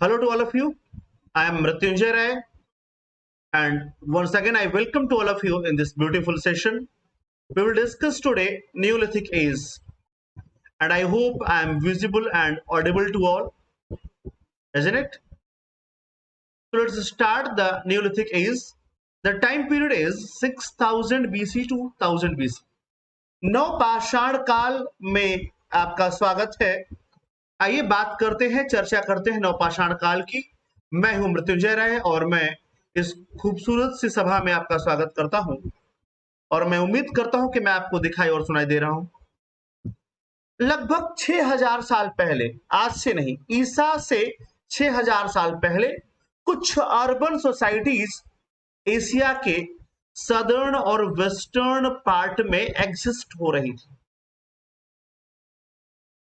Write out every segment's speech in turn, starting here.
Hello to all of you. I am Mrityunjay Rai, and once again, I welcome to all of you in this beautiful session. We will discuss today Neolithic Age, and I hope I am visible and audible to all, isn't it? So let's start the Neolithic Age. The time period is 6000 BC to 1000 BC. नवपाषाण काल में आपका स्वागत है। आइए बात करते हैं, चर्चा करते हैं नवपाषाण काल की। मैं हूं मृत्युंजय राय और मैं इस खूबसूरत सी सभा में आपका स्वागत करता हूं और मैं उम्मीद करता हूं कि मैं आपको दिखाई और सुनाई दे रहा हूं। लगभग 6000 साल पहले, आज से नहीं, ईसा से 6000 साल पहले कुछ अर्बन सोसाइटीज एशिया के सदर्न और वेस्टर्न पार्ट में एग्जिस्ट हो रही थी।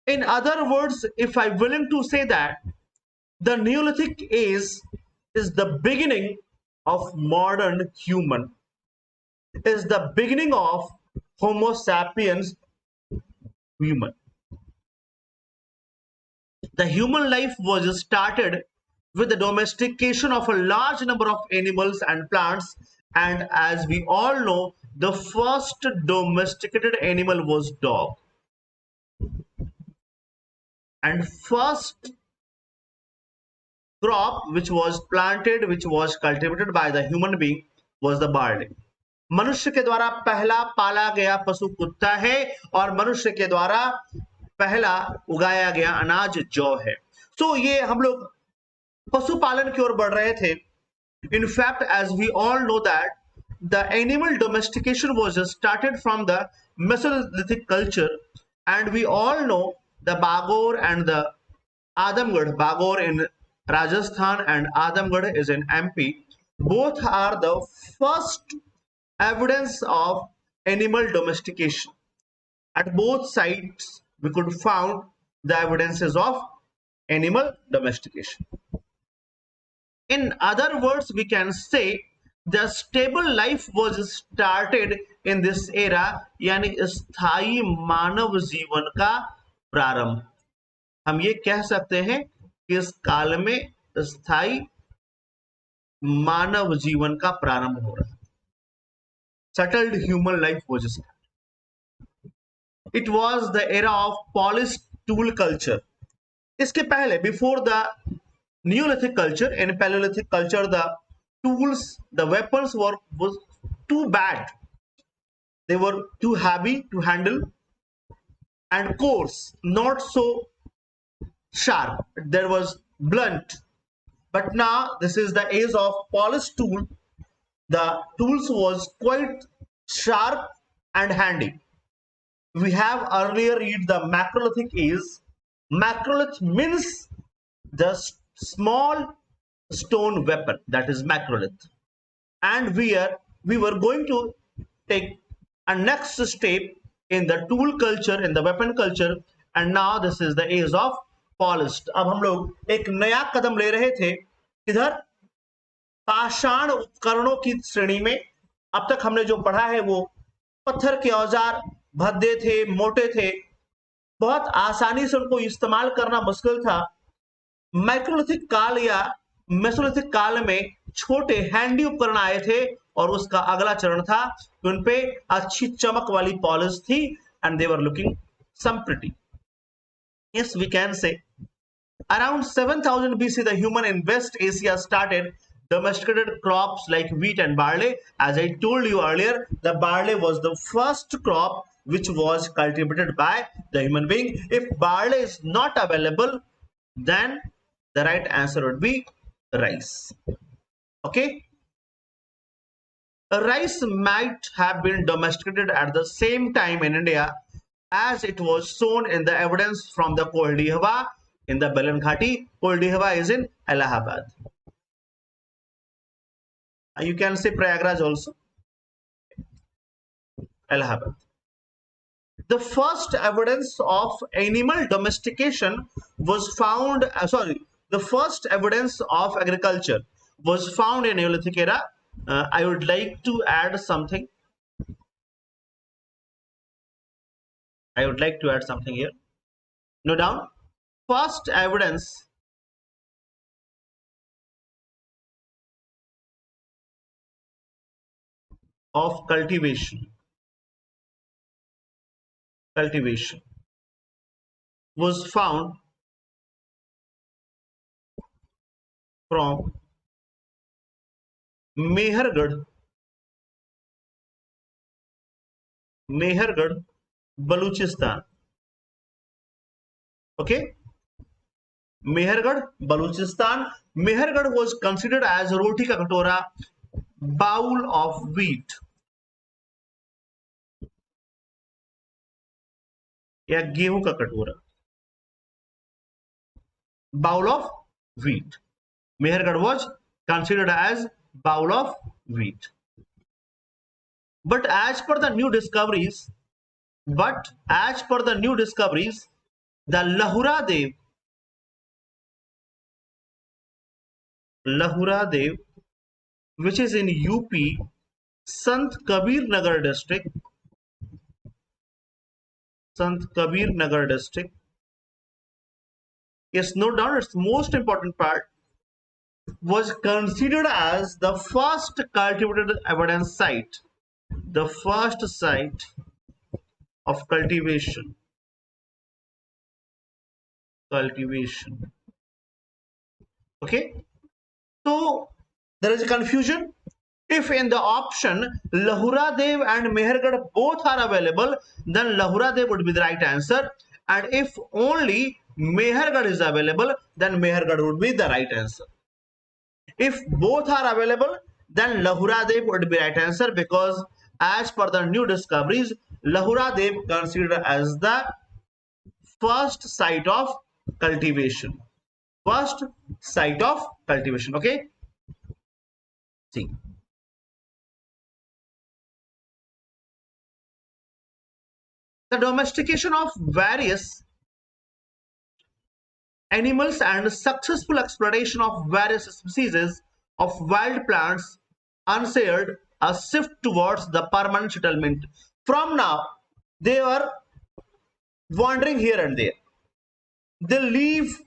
In other words, if I willing to say that the Neolithic age is the beginning of modern human, is the beginning of Homo sapiens human. The human life was started with the domestication of a large number of animals and plants, and as we all know, the first domesticated animal was dog. And first crop which was planted, which was cultivated by the human being was the barley. मनुष्य के द्वारा पहला पाला गया पशु कुत्ता है और मनुष्य के द्वारा पहला उगाया गया अनाज जौ है। तो ये हम लोग पशुपालन की ओर बढ़ रहे थे। In fact, as we all know that the animal domestication was started from the Mesolithic culture, and we all know the Bagor and the Adamgarh. Bagor in Rajasthan and Adamgarh is in MP. Both are the first evidence of animal domestication. At both sites, we could found the evidences of animal domestication. In other words, we can say the stable life was started in this era, यानी स्थायी मानव जीवन का प्रारंभ। हम ये कह सकते हैं कि इस काल में स्थायी मानव जीवन का प्रारंभ हो रहा है। Settled human life was started. It was the era of polished tool culture. इसके पहले, before the Neolithic culture, in Paleolithic culture, the tools, the weapons was too bad. They were too heavy to handle and coarse, not so sharp. There was blunt. But now this is the age of polished tool. The tools was quite sharp and handy. We have earlier read the macrolithic age. Macrolith means the small stone weapon, that is macrolith. And we were going to take a next step in the tool culture, in the weapon culture, and now this is the age of polished. अब हम लोग एक नया कदम ले रहे थे इधर पाषाण उपकरणों की श्रेणी में। अब तक हमने जो पढ़ा है वो पत्थर के औजार भद्दे थे, मोटे थे, बहुत आसानी से उनको इस्तेमाल करना मुश्किल था। माइक्रोलिथिक काल या मेसोलिथिक काल में छोटे हैंडी उपकरण आए थे और उसका अगला चरण था कि उनपे अच्छी चमक वाली पॉलिश थी and they were looking some pretty. Yes, we can say around 7000 BC the human in West Asia started domesticated crops like wheat and barley. As I told you earlier, the barley was the first crop which was cultivated by the human being. If barley is not available, then the right answer would be rice. Okay, rice might have been domesticated at the same time in India, as it was shown in the evidence from the Koldihwa in the Belan Ghati. Koldihwa is in Allahabad. You can say Prayagraj also, Allahabad. The first evidence of animal domestication was found, the first evidence of agriculture was found in Neolithic era. I would like to add something. I would like to add something here. Note down. First evidence of cultivation was found from Mehergarh, Baluchistan. Okay, Mehergarh, Baluchistan. Mehergarh was considered as roti ka katora, bowl of wheat या गेहूं का कटोरा, bowl of wheat. Mehergarh was considered as bowl of wheat. But as per the new discoveries, the Lahura Dev, which is in UP, Sant Kabir Nagar district, is no doubt its most important part, was considered as the first cultivated evidence site, the first site of cultivation. Okay, so there is a confusion. If in the option Lahura Dev and Mehergarh both are available, then Lahura Dev would be the right answer. And if only Mehergarh is available, then Mehergarh would be the right answer. If both are available, then Lahura Dev would be right answer, because as per the new discoveries, Lahura Dev considered as the first site of cultivation. Okay, see, the domestication of various animals and successful exploitation of various species of wild plants unsailed a shift towards the permanent settlement. From now, they are wandering here and there. They live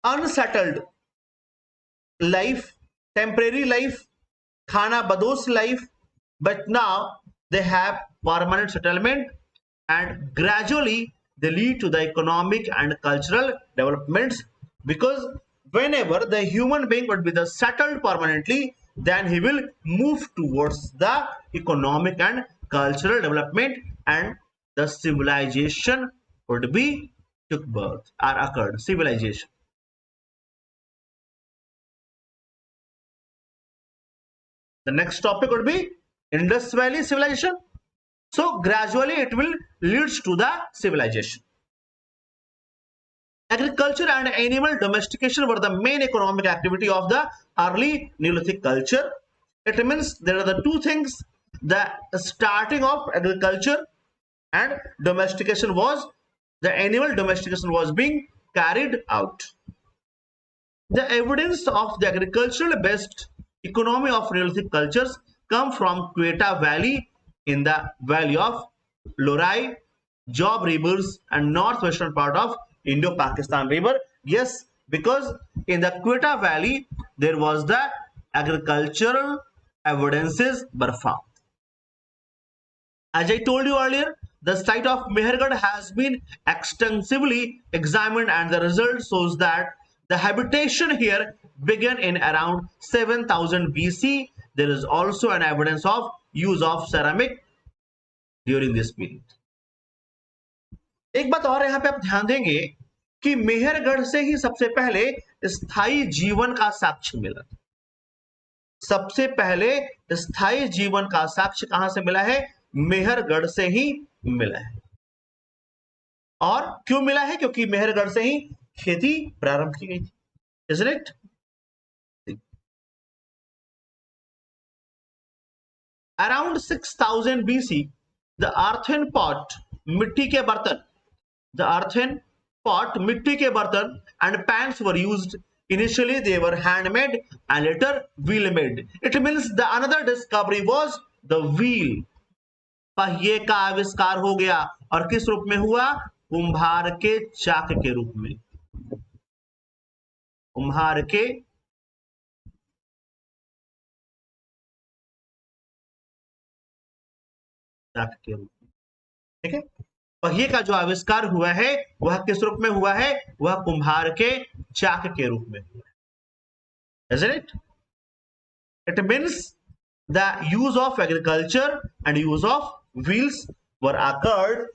unsettled life, temporary life, khana bados life, but now they have permanent settlement, and gradually they lead to the economic and cultural developments, because whenever the human being would be the settled permanently, then he will move towards the economic and cultural development, and the civilization would be took birth or occurred. Civilization. The next topic would be Indus Valley civilization. So gradually it will leads to the civilization. Agriculture and animal domestication were the main economic activity of the early Neolithic culture. It means there are the two things. The starting of agriculture and domestication was, the animal domestication was being carried out. The evidence of the agricultural based economy of Neolithic cultures come from Quetta Valley in the valley of Lorai, Job rivers, and northwestern part of Indo-Pakistan river. Yes, because in the Quetta Valley there was the agricultural evidences were found. As I told you earlier, the site of Mehergarh has been extensively examined, and the result shows that the habitation here began in around 7000 BC. There is also an evidence of use of ceramic during this period. एक बात और यहाँ पे आप ध्यान देंगे कि मेहरगढ़ से ही सबसे पहले स्थायी जीवन का साक्ष्य मिला। सबसे पहले स्थायी जीवन का साक्ष्य कहां से मिला है? मेहरगढ़ से ही मिला है। और क्यों मिला है? क्योंकि मेहरगढ़ से ही खेती प्रारंभ की गई थी। Isn't it? Around 6000 BC, the earthen pot, मिट्टी के बर्तन, the earthen pot, मिट्टी के बर्तन and pans were used. Initially they were handmade and later wheel made. It means the another discovery was the wheel. पहिए का आविष्कार हो गया, और किस रूप में हुआ? कुम्हार के चाक के रूप में। कुम्हार के चाक के रूप में। ठीक है, पहिए का जो आविष्कार हुआ है वह किस रूप में हुआ है? वह कुम्हार के चाक के रूप में हुआ है। Isn't it? It means the use of agriculture and use of wheels were occurred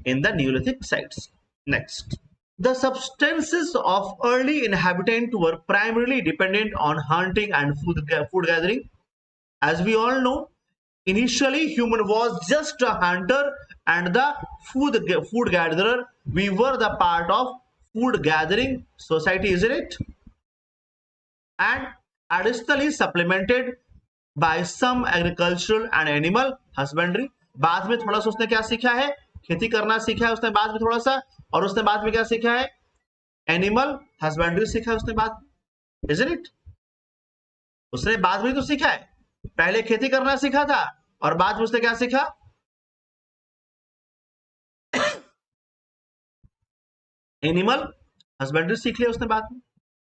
in the Neolithic sites. Next, the substances of early inhabitants were primarily dependent on hunting and food gathering. As we all know, initially human was just a hunter and the food gatherer. We were the part of food gathering society, isn't it? And additionally supplemented by some agricultural and animal husbandry. बाद में थोड़ा सा उसने क्या सीखा है? खेती करना सीखा है उसने बाद में थोड़ा सा, और उसने बाद में क्या सीखा है? एनिमल हस्बेंड्री सीखा है उसने बाद में, isn't it? उसने बाद में तो सीखा है, पहले खेती करना सीखा था और बाद में उसने क्या सीखा? एनिमल हस्बेंड्री सीख लिया उसने बाद में,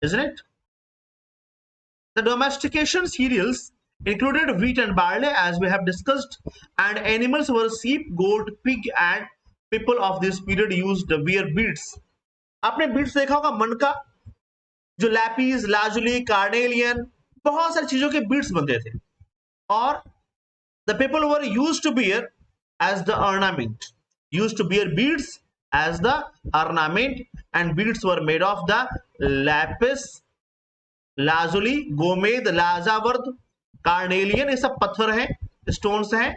isn't it? The domestication cereals included wheat and barley, as we have discussed, and animals were sheep, goat, pig, and people of this period used wear beads. आपने beads देखा होगा मन का, जो लैपिस, लाजुली, कार्नेलियन, बहुत सारी चीजों के beads बनते थे, और the people were used to wear as the ornament, used to wear beads as the ornament, and beads were made of the lapis lazuli, गोमेद, लाजावर्द, कार्नेलियन, ये सब पत्थर हैं, स्टोन्स हैं।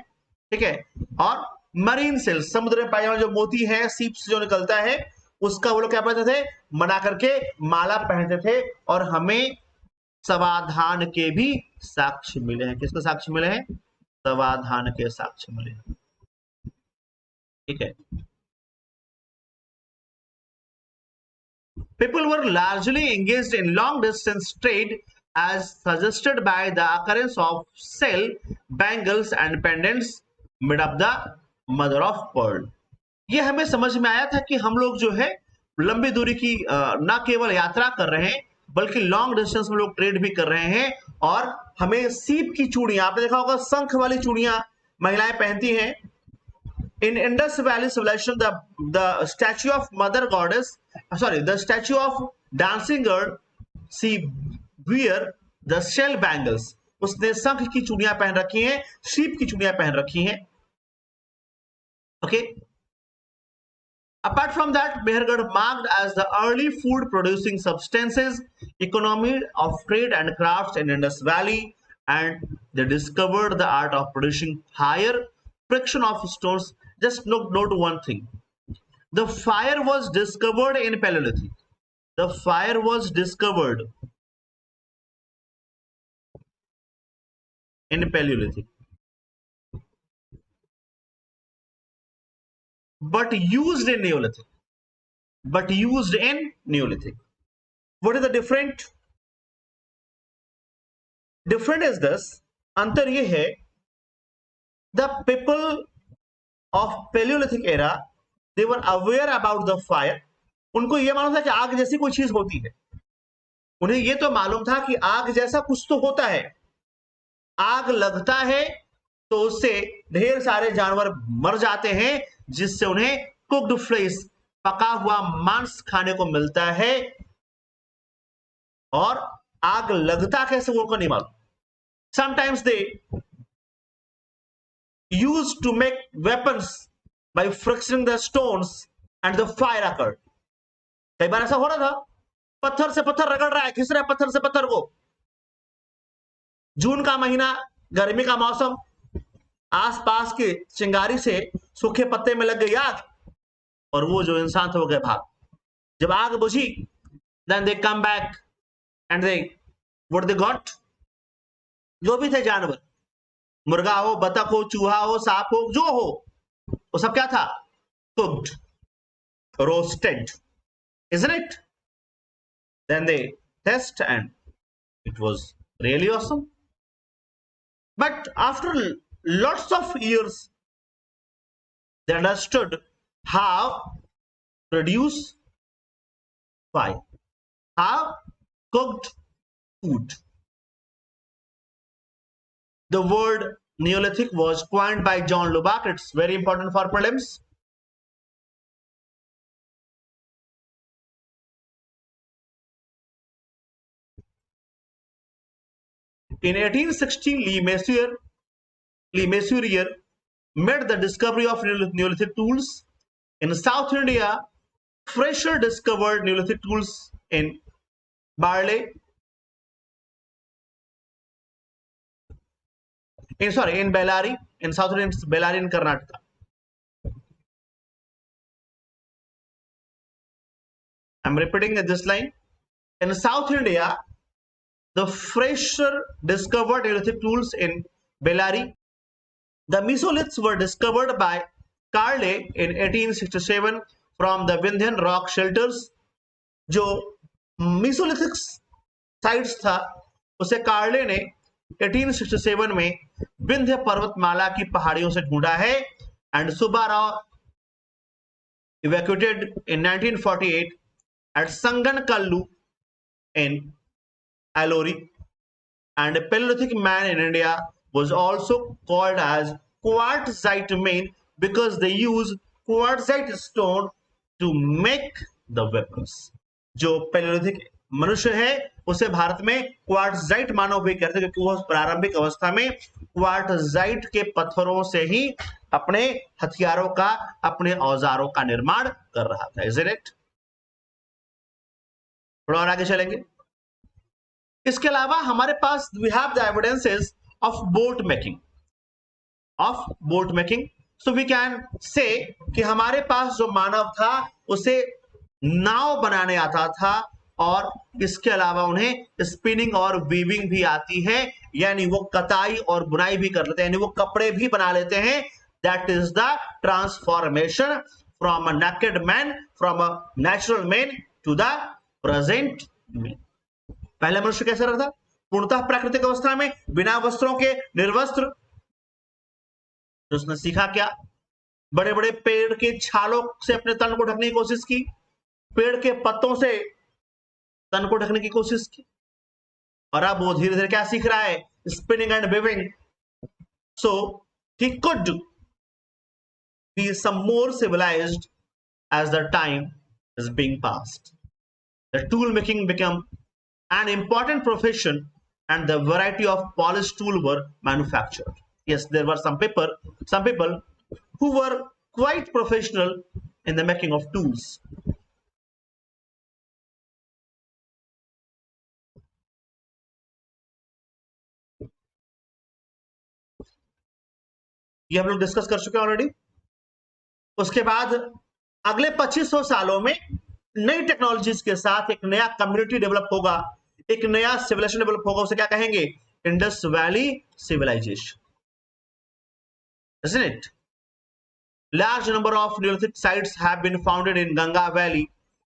ठीक है, और मरीन सेल्स, समुद्र में पाए जाने जो मोती है, सीप से जो निकलता है, उसका वो लोग क्या पहनते थे? बना करके माला पहनते थे। और हमें समाधान के भी साक्ष्य मिले हैं। किसके साक्ष्य मिले हैं? समाधान के साक्ष्य मिले हैं। ठीक है, people were largely engaged in long distance trade, as suggested by the occurrence of shell, bangles and pendants made of the mother of pearl. ये हमें समझ में आया था कि हम लोग जो है लंबी दूरी की न केवल यात्रा कर रहे हैं बल्कि लॉन्ग डिस्टेंस में लोग ट्रेड भी कर रहे हैं, और हमें सीप की चूड़ियां, आपने देखा होगा शंख वाली चूड़ियां महिलाएं पहनती हैं। In Indus Valley civilization, the statue of Mother Goddess, the statue of dancing girl, she wear the shell bangles. उसने शंख की चूड़ियां पहन रखी हैं, शीप की चूड़ियां पहन रखी हैं। Okay. Apart from that, Mehergarh marked as the early food producing substances, economy of trade and crafts in Indus Valley, and they discovered the art of producing higher friction of stones. Just note one thing. The fire was discovered in Paleolithic. The fire was discovered in Paleolithic, but used in Neolithic. But used in Neolithic. What is the different? Different is this. अंतर ये है, the people of Paleolithic era, they were aware about the fire. उनको ये मालूम था कि आग जैसी कोई चीज होती है। उन्हें ये तो मालूम था कि आग जैसा कुछ तो होता है, आग लगता है तो उससे ढेर सारे जानवर मर जाते हैं, जिससे उन्हें कुक्ड फ्लेश, पका हुआ मांस खाने को मिलता है। और आग लगता कैसे उनको नहीं मालूम। Sometimes they used to make weapons by frictioning the stones and the fire occurred. कई बार ऐसा हो रहा था, पत्थर से पत्थर रगड़ रहा है, खिस रहा है पत्थर से पत्थर को। जून का महीना, गर्मी का मौसम, आसपास के चिंगारी से सूखे पत्ते में लग गई आग, और वो जो इंसान थे वो गए भाग। जब आग बुझी, then they come back and they what they got, जो भी थे जानवर, मुर्गा हो, बतख हो, चूहा हो, सांप हो, जो हो, वो सब क्या था? cooked, roasted, isn't it? Then they test and it was really awesome. But after lots of years, they understood how to produce fire, how cooked food. The word Neolithic was coined by John Lubbock. It's very important for prelims. In 1816, Lee Mesurier made the discovery of Neolithic tools. In South India, Fraser discovered Neolithic tools in Barley. In Bellary. In South India, it's Bellary in Karnataka. I'm repeating this line. In South India, the Fraser discovered Neolithic tools in Bellary. The mesoliths were discovered by Carle in 1867 from the Vindhyan rock shelters. जो mesolithic sites था उसे कार्ले ने 1867 में विंध्य पर्वतमाला की पहाड़ियों से ढूंढा है. And Subbarao evacuated in 1948 at Sangankallu in Alori. And Paleolithic man in India was also called as quartzite men because they use quartzite stone to make the weapons. जो Paleolithic मनुष्य है उसे भारत में क्वार्ट्जाइट मानव भी कहते हैं, क्योंकि वह प्रारंभिक अवस्था में क्वार्ट्जाइट के पत्थरों से ही अपने हथियारों का, अपने औजारों का निर्माण कर रहा था. Is it? थोड़ा और आगे चलेंगे. इसके अलावा हमारे पास we have the evidences of boat making. So we can say कि हमारे पास जो मानव था उसे नाव बनाने आता था और इसके अलावा उन्हें स्पिनिंग और वीविंग भी आती है, यानी वो कताई और बुनाई भी कर लेते हैं, यानी वो कपड़े भी बना लेते हैं. That is the transformation from a naked man, from a natural man to the present man. पहला मनुष्य कैसा रहता? पूर्णतः प्राकृतिक अवस्था में, बिना वस्त्रों के, निर्वस्त्र. तो उसने सीखा क्या? बड़े बड़े पेड़ के छालों से अपने तन को ढकने की कोशिश की, पेड़ के पत्तों से तन को ढकने की कोशिश की, और अब वो धीरे धीरे क्या सीख रहा है? Spinning and weaving. So he could be some more civilized as the time is being passed. The tool making became an important profession and the variety of polished tool were manufactured. Yes, there were some people who were quite professional in the making of tools. ये हम लोग discuss कर चुके हैं already. उसके बाद अगले 2500 सालों में नई टेक्नोलॉजीज के साथ एक नया कम्युनिटी डेवलप होगा, एक नया सिविलाइजेशन डेवलप होगा. उसे क्या कहेंगे? Indus valley civilization. Isn't it? Large number of Neolithic sites have been founded in Ganga Valley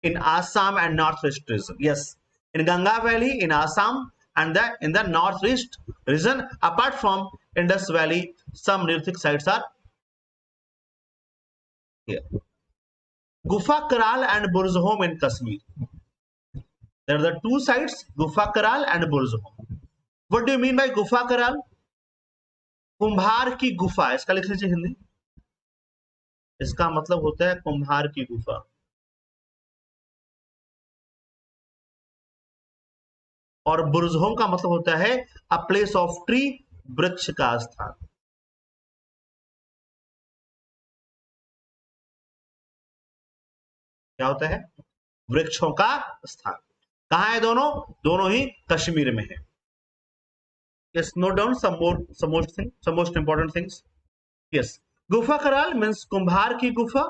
in Assam and Northwest region. Yes, in Ganga Valley in Assam and in the Northwest region, apart from Indus Valley, some Neolithic sites are here. Gufa Karal and Burzahom in Kashmir. There are the two sites, Gufa Karal and Burzahom. What do you mean by Gufa Karal? कुम्हार की गुफा. इसका लिख लीजिए हिंदी. इसका मतलब होता है कुम्हार की गुफा. और बुर्जहोम का मतलब होता है अ प्लेस ऑफ ट्री, वृक्ष का स्थान. क्या होता है? वृक्षों का स्थान. कहां है दोनों? दोनों ही कश्मीर में है. Yes, note down some most important things. Yes, Gufa Karal means कुम्हार की गुफा,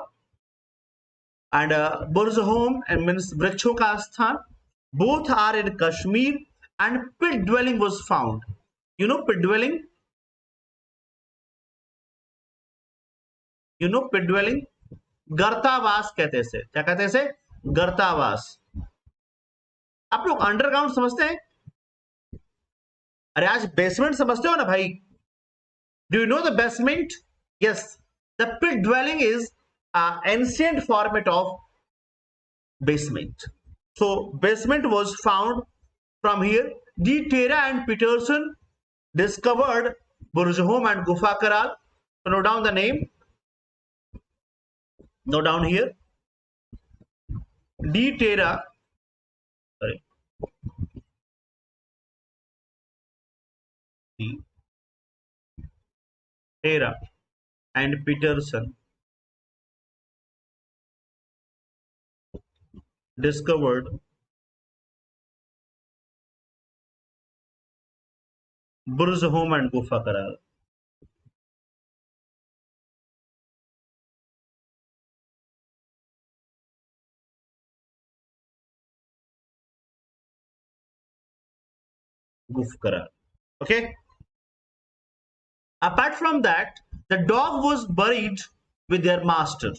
and Burzahom means वृक्षों का स्थान. Both are in Kashmir, and pit dwelling was found. You know pit dwelling? गर्तावास कहते हैं इसे. क्या कहते हैं इसे? गर्तावास. आप लोग अंडरग्राउंड समझते हैं? अरे आज बेसमेंट समझते हो ना भाई? Do you know the basement? Yes, the pit dwelling is ancient format of basement. So basement was found from here. D. Terra and Peterson discovered Burjhom and Gufa Karal. So note down the name. Note down here. D Terra. Sorry. D Terra and Peterson discovered Burjhom and Gufa Karal. Gufa Karal. Okay. Apart from that, the dog was buried with their master.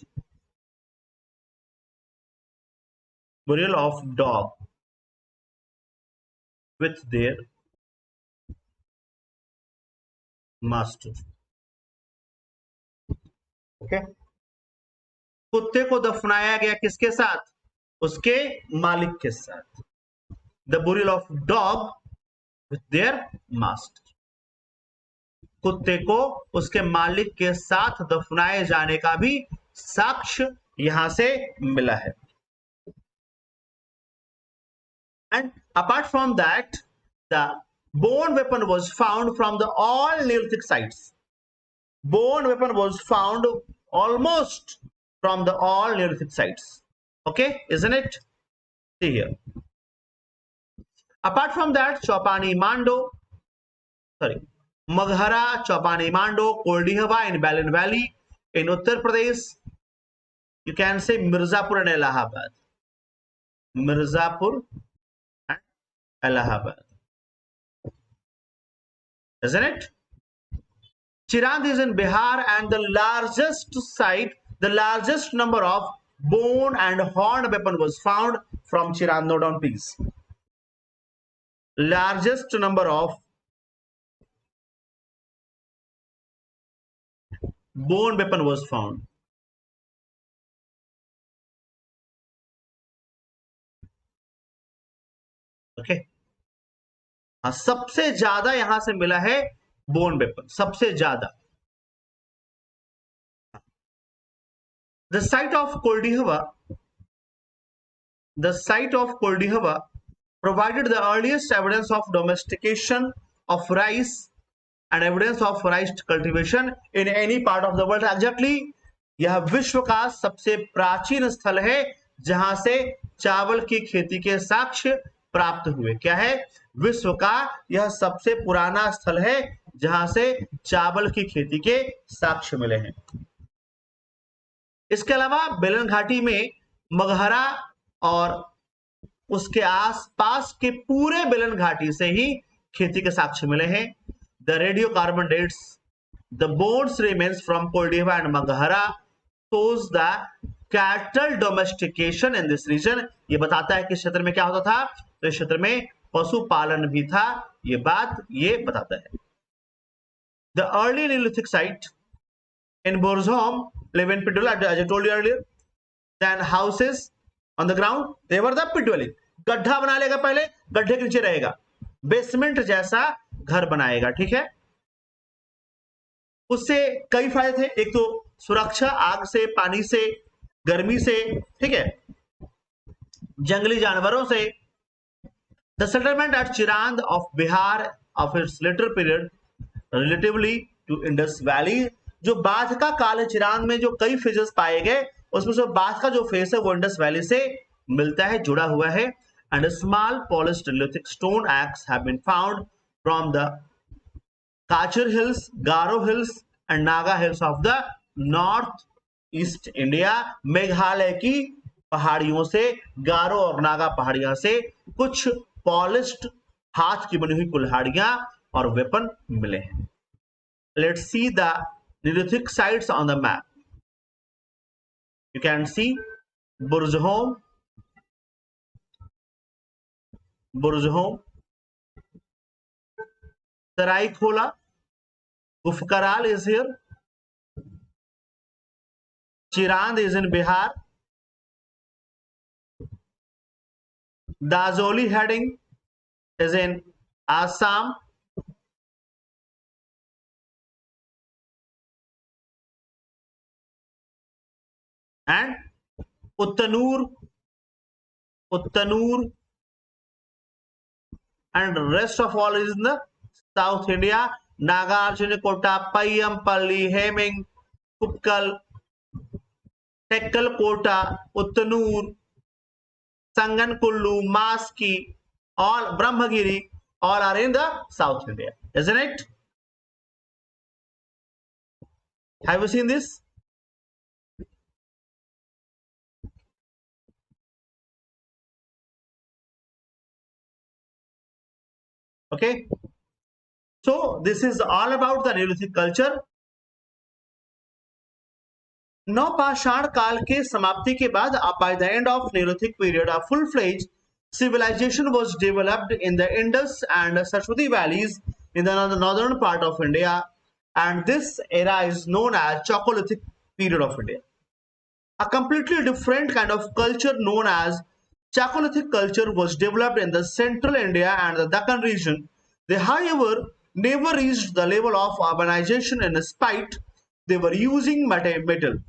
Burial of dog with their master. Okay. कुत्ते को दफनाया गया किसके साथ? उसके मालिक के साथ. The burial of dog with their master. कुत्ते को उसके मालिक के साथ दफनाए जाने का भी साक्ष्य यहां से मिला है. And apart from that, the bone weapon was found from the all Neolithic sites. Bone weapon was found almost from the all Neolithic sites. Okay, isn't it? See here. Apart from that, Chopani Mando, sorry, Maghara, Chopani Mando, Koldihava in Balin Valley in Uttar Pradesh. You can say Mirzapur and Allahabad. Mirzapur and Allahabad. Isn't it? Chirand is in Bihar, and the largest site, the largest number of bone and horn weapon was found from Chirand. Note down, please. Largest number of bone weapon was found. Okay. हाँ, सबसे ज्यादा यहां से मिला है bone weapon, सबसे ज्यादा. The site of Koldihava provided the earliest evidence of domestication of rice and evidence of rice cultivation in any part of the world. Exactly, यह विश्व का सबसे प्राचीन स्थल है जहां से चावल की खेती के साक्ष्य प्राप्त हुए. क्या है? विश्व का यह सबसे पुराना स्थल है जहां से चावल की खेती के साक्ष्य मिले हैं. इसके अलावा बेलन घाटी में मगहरा और उसके आसपास के पूरे बेलन घाटी से ही खेती के साक्ष्य मिले हैं. The radio carbon dates the bones remains from Koldihwa and Mahagara shows the cattle domestication in this region. ये बताता है कि क्षेत्र में क्या होता था. तो इस क्षेत्र में पशुपालन भी था. ये बात ये बताता है. The early neolithic site in Bornholm, Levin pit dwelling, as I told you earlier. Then houses on the ground, they were the pit dwelling. गड्ढा बना लेगा, पहले गड्ढे के नीचे रहेगा, बेसमेंट जैसा घर बनाएगा. ठीक है. उससे कई फायदे थे. एक तो सुरक्षा, आग से, पानी से, गर्मी से. ठीक है. जंगली जानवरों से. The settlement at Chirand of Bihar of its later period relatively to Indus Valley. जो बाद का काल है चिरांद में, जो कई फेजेस पाए गए, उसमें से बाद का जो फेस है वो इंडस वैली से मिलता है, जुड़ा हुआ है. And small polished lithic stone axe have been found from the Cachar hills, Garo hills and Naga hills of the north east India. Meghalaya की पहाड़ियों से, गारो और नागा पहाड़ियों से कुछ पॉलिश्ड हाथ की बनी हुई कुल्हाड़ियां और वेपन मिले हैं. Let's see the Neolithic sites on the map. You can see Burjhom, Saraikhola, Ufkaral is here. Chirand is in Bihar. Dazoli heading is in Assam. and Uttanur, and rest of all is in the South India. Nagarjunakota, Payyam-Palli, Hemming, Uppal, Tekkalkota, Uttanur, Sangankullu, Maski, all Brahmagiri, all are in the South India, isn't it? Have you seen this? Okay. So this is all about the Neolithic culture. नवपाषाण काल के समाप्ति के बाद by the end of Neolithic period, a full-fledged civilization was developed in the Indus and Saraswati valleys in the northern part of India, and this era is known as Chalcolithic period of India. A completely different kind of culture known as Chalcolithic culture was developed in the central India and the Deccan region. They, however, never reached the level of urbanization, in spite they were using metal.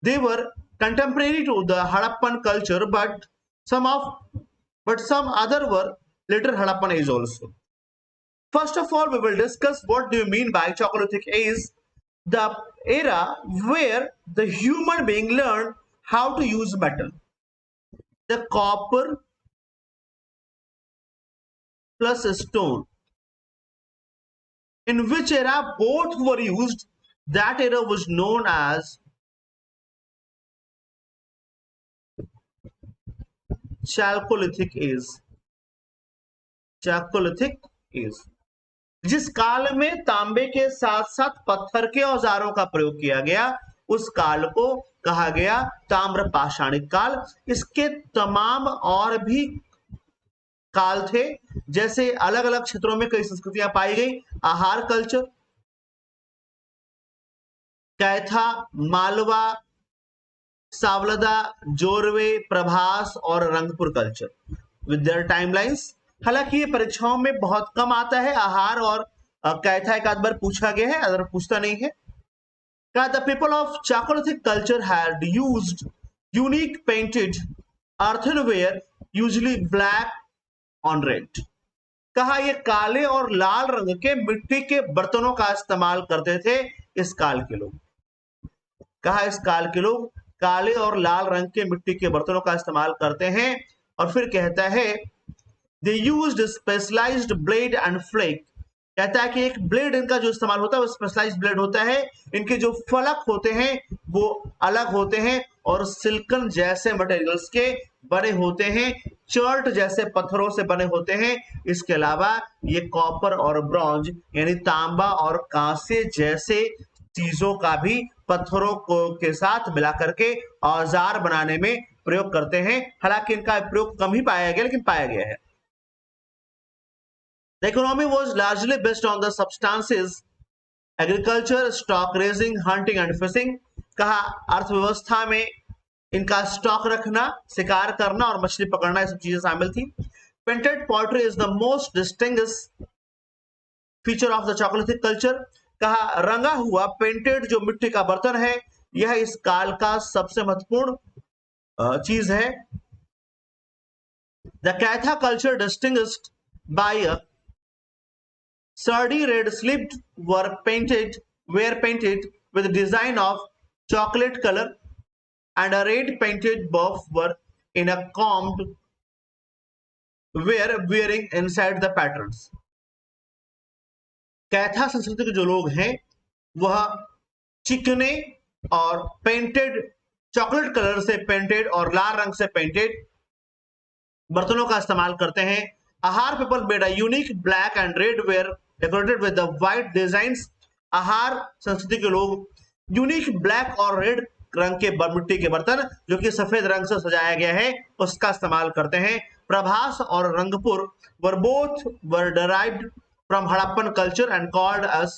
They were contemporary to the Harappan culture, but some other were later Harappan age also. First of all, we will discuss what do you mean by Chalcolithic age, the era where the human being learned how to use metal. The copper plus stone. In which era both were used, that era was known as Chalcolithic age. Chalcolithic age. जिस काल में तांबे के साथ साथ पत्थर के औजारों का प्रयोग किया गया, उस काल को कहा गया ताम्र पाषाणिक काल। इसके तमाम और भी काल थे, जैसे अलग अलग क्षेत्रों में कई संस्कृतियां पाई गई। आहार कल्चर, कैथा, मालवा, सावलदा, जोरवे, प्रभास और Rangpur culture with their timelines. हालांकि ये परीक्षाओं में बहुत कम आता है। आहार और कैथा एक आध बार पूछा गया है, अगर पूछता नहीं है। The people of Chalcolithic culture had used unique painted earthenware, usually black on red. कहा ये काले और लाल रंग के मिट्टी के बर्तनों का इस्तेमाल करते थे इस काल के लोग। कहा इस काल के लोग काले और लाल रंग के मिट्टी के बर्तनों का इस्तेमाल करते हैं। और फिर कहता है they used specialized blade and flake. कहता है कि एक ब्लेड इनका जो इस्तेमाल होता है वो स्पेशलाइज्ड ब्लेड होता है। इनके जो फलक होते हैं वो अलग होते हैं और सिल्कन जैसे मटेरियल्स के बने होते हैं, चर्ट जैसे पत्थरों से बने होते हैं। इसके अलावा ये कॉपर और ब्रॉन्ज यानी तांबा और कांसे जैसे चीजों का भी पत्थरों को के साथ मिला करके औजार बनाने में प्रयोग करते हैं। हालांकि इनका प्रयोग कम ही पाया गया, लेकिन पाया गया है। The economy was largely based on the substances agriculture, stock raising, hunting and fishing. कहा अर्थव्यवस्था में इनका स्टॉक रखना, शिकार करना और मछली पकड़ना, ये सब चीजें शामिल थी। Painted pottery is the most distinguished feature of the Chalcolithic culture. कहा रंगा हुआ पेंटेड जो मिट्टी का बर्तन है, यह इस काल का सबसे महत्वपूर्ण चीज है। The Katha culture distinguished by a sturdy red slipped were painted with design of chocolate color, and a red painted buff were in a combed were wearing inside the patterns. कैथा संस्कृति के जो लोग हैं वह चिकने और पेंटेड चॉकलेट कलर से painted और लाल रंग से पेंटेड बर्तनों का इस्तेमाल करते हैं। आहार people made a unique black and red ware decorated with the white designs. आहार संस्कृति के लोग यूनिक ब्लैक और रेड रंग के मिट्टी के बर्तन जो कि सफेद रंग से सजाया गया है उसका इस्तेमाल करते हैं। प्रभास और रंगपुर वर derived from Harappan culture and called as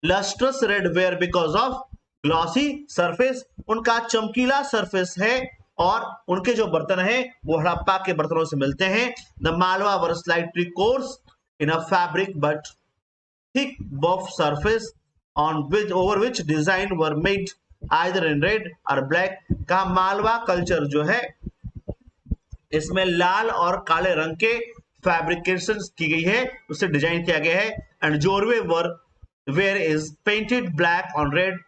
lustrous red ware because of glossy surface. उनका चमकीला सरफेस है और उनके जो बर्तन है वो हड़प्पा के बर्तनों से मिलते हैं। The Malwa were slightly coarse in a fabric but thick buff surface on which over which design were made either in red और ब्लैक। कहा मालवा कल्चर जो है इसमें लाल और काले रंग के फैब्रिकेशन की गई है, उसे डिजाइन किया गया है। And Jorwe ware is painted black on red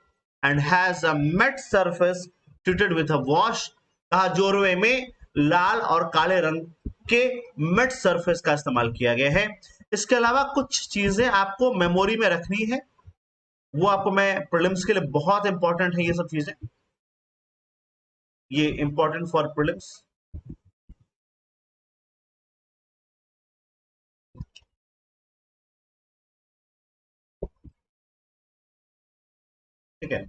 and has a matt surface treated with a wash. कहा जोरवे में लाल और काले रंग के मेट सरफेस का इस्तेमाल किया गया है। इसके अलावा कुछ चीजें आपको मेमोरी में रखनी है, वो आपको मैं प्रीलिम्स के लिए बहुत इंपॉर्टेंट है ये सब चीजें, ये इंपॉर्टेंट फॉर प्रीलिम्स। ठीक है।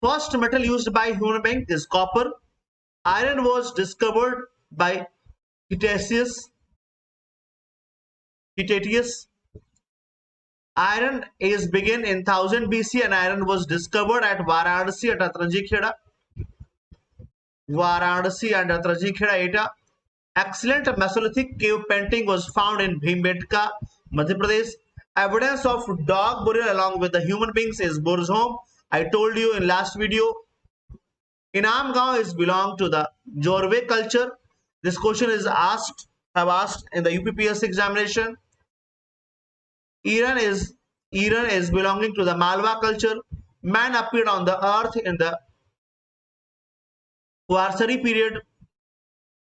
First metal used by human being is copper. Iron was discovered by Cretaceous. Iron age began in 1000 BC and iron was discovered at Varanasi at Atranji Kheda. Varanasi and Atranji Kheda. Excellent Mesolithic cave painting was found in Bhimbetka, Madhya Pradesh. Evidence of dog burial along with the human beings is Burzhom. I told you in last video. Inam Gaon is belong to the Jorve culture. This question is have asked in the UPPS examination. Iran is belonging to the Malwa culture. Man appeared on the earth in the Quaternary period.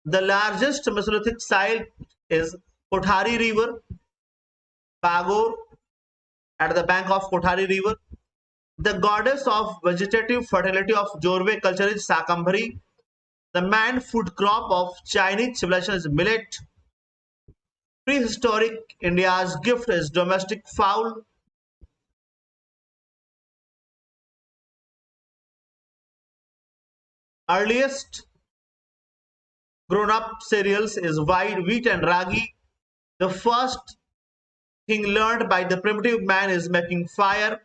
The largest Mesolithic site is Kothari River, Pagor, at the bank of Kothari River. The goddess of vegetative fertility of Jorve culture is Sakambhari. The main food crop of Chinese civilization is millet. Prehistoric India's gift is domestic fowl. Earliest grown-up cereals is white wheat and ragi. The first thing learned by the primitive man is making fire.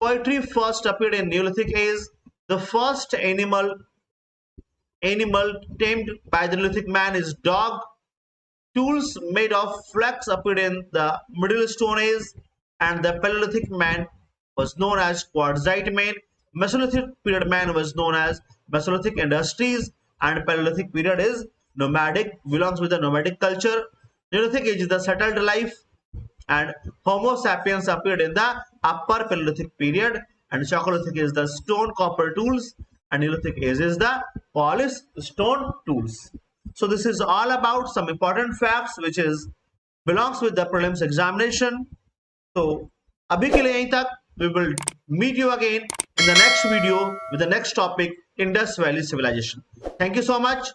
Poetry first appeared in Neolithic age. The first animal tamed by the Neolithic man is dog. Tools made of flax appeared in the Middle Stone Age, and the Paleolithic man was known as Quartzite man. Mesolithic period man was known as Mesolithic industries, and Paleolithic period is nomadic, belongs with the nomadic culture. Neolithic age is the settled life, and Homo sapiens appeared in the upper Paleolithic period, and Chalcolithic is the stone copper tools, and Neolithic age is the polished stone tools. So this is all about some important facts which is belongs with the prelims examination. So abhi ke liye yahin tak. We will meet you again in the next video with the next topic, Indus Valley Civilization. Thank you so much.